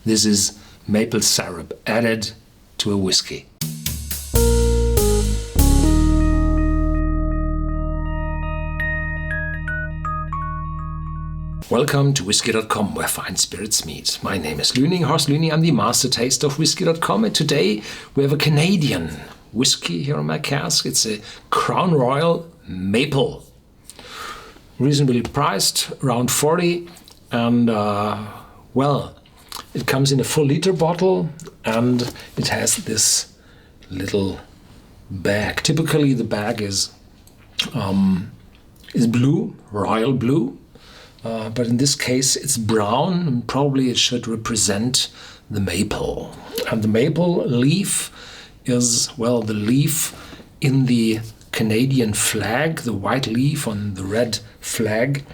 This is maple syrup added to a whiskey. Welcome to Whisky.com, where fine spirits meet. My name is Horst Lüning. I'm the master taster of Whisky.com, and today we have a Canadian whiskey here on my cask. It's a Crown Royal Maple. Reasonably priced, around 40, and it comes in a full liter bottle, and it has this little bag. Typically the bag is blue, royal blue. But in this case it's brown, and probably it should represent the maple. And the maple leaf is, the leaf in the Canadian flag, the white leaf on the red flag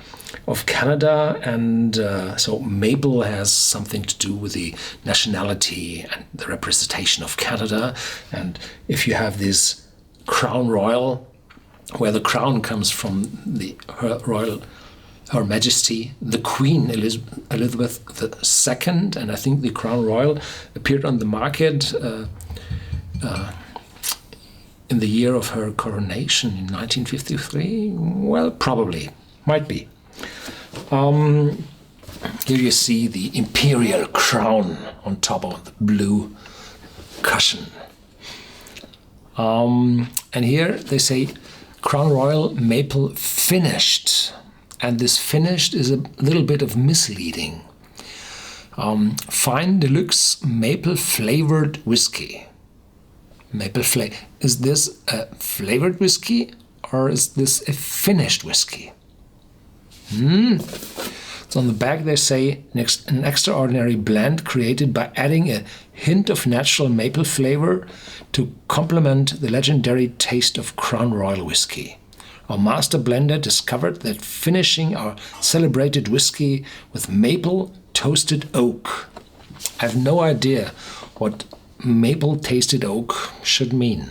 of Canada. And so maple has something to do with the nationality and the representation of Canada. And if you have this Crown Royal, where the crown comes from Her Majesty, the Queen Elizabeth II, and I think the Crown Royal appeared on the market in the year of her coronation in 1953. Well, probably, might be. Here you see the imperial crown on top of the blue cushion. And here they say Crown Royal Maple Finished. And this finished is a little bit of misleading. Fine deluxe maple flavored whiskey. Is this a flavored whiskey or is this a finished whiskey? So on the back they say an extraordinary blend created by adding a hint of natural maple flavor to complement the legendary taste of Crown Royal whiskey. Our master blender discovered that finishing our celebrated whiskey with maple toasted oak. I have no idea what maple toasted oak should mean.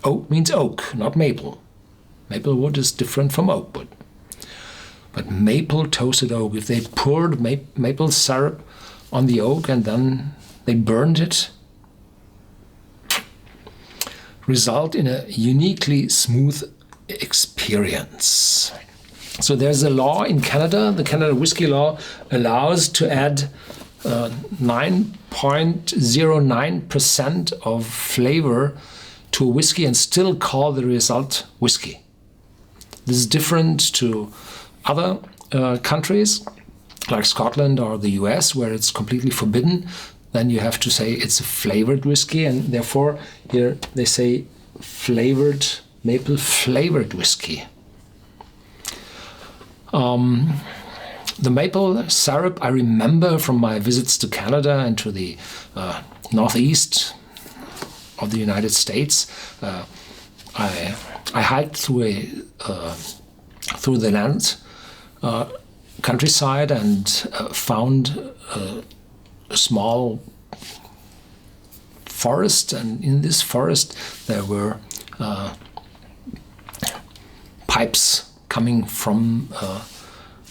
Oak means oak, not maple. Maple wood is different from oak wood. But maple toasted oak, if they poured maple syrup on the oak and then they burned it, result in a uniquely smooth experience. So there's a law in Canada, the Canada whiskey law allows to add 9.09% of flavor to a whiskey and still call the result whiskey. This is different to other countries like Scotland or the US, where it's completely forbidden. Then you have to say it's a flavored whiskey, and therefore here they say maple flavored whiskey. The maple syrup I remember from my visits to Canada and to the northeast of the United States. I hiked through the land countryside and found a small forest, and in this forest there were pipes coming from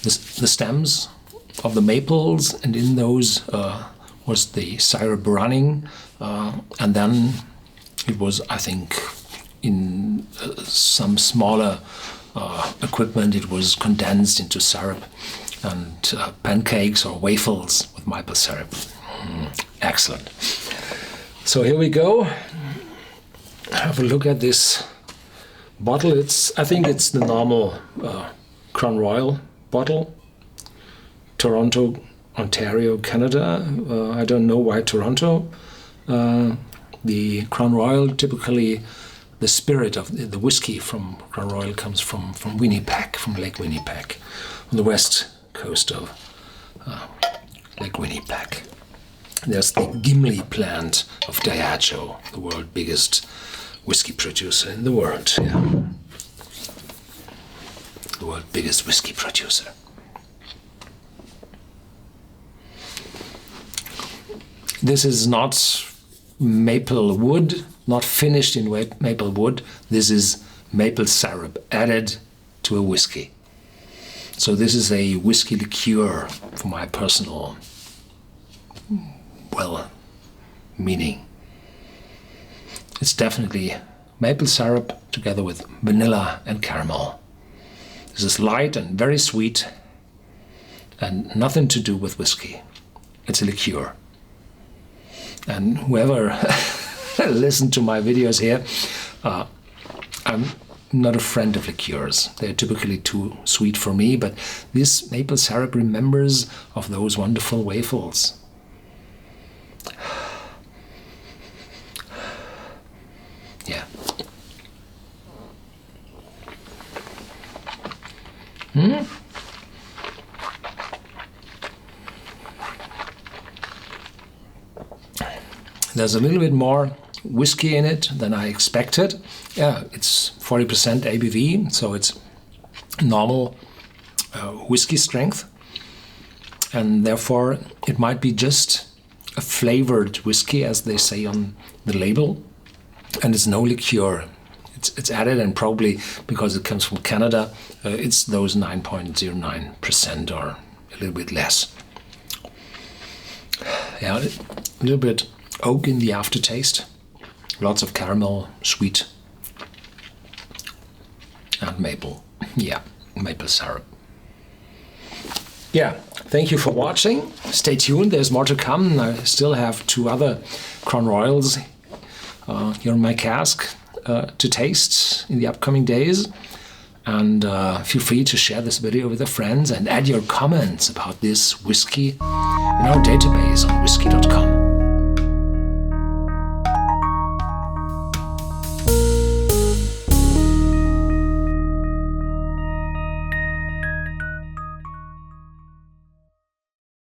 the stems of the maples, and in those was the syrup running, and then it was, I think, in some smaller equipment, it was condensed into syrup and pancakes or waffles with maple syrup. Excellent. So here we go. Have a look at this bottle. I think it's the normal Crown Royal bottle. Toronto, Ontario, Canada. I don't know why Toronto. The Crown Royal, typically the spirit of the whiskey from Crown Royal comes from Winnipeg, from Lake Winnipeg, on the west coast of Lake Winnipeg. There's the Gimli plant of Diageo, the world's biggest whiskey producer in the world. Yeah. The world's biggest whiskey producer. This is not maple wood, not finished in maple wood. This is maple syrup added to a whiskey. So this is a whiskey liqueur for my personal well, meaning. It's definitely maple syrup together with vanilla and caramel. This is light and very sweet and nothing to do with whiskey. It's a liqueur. And whoever listened to my videos here, I'm not a friend of liqueurs. They're typically too sweet for me, but this maple syrup remembers of those wonderful waffles. Yeah. There's a little bit more whiskey in it than I expected. Yeah, it's 40% ABV, so it's normal whiskey strength. And therefore, it might be just a flavored whiskey, as they say on the label. And it's no liqueur. It's added, and probably because it comes from Canada, it's those 9.09% or a little bit less. Yeah, a little bit oak in the aftertaste. Lots of caramel, sweet, and maple. Yeah, maple syrup. Yeah, thank you for watching. Stay tuned, there's more to come. I still have 2 other Crown Royals here in my cask to taste in the upcoming days. And feel free to share this video with your friends and add your comments about this whiskey in our database on Whisky.com.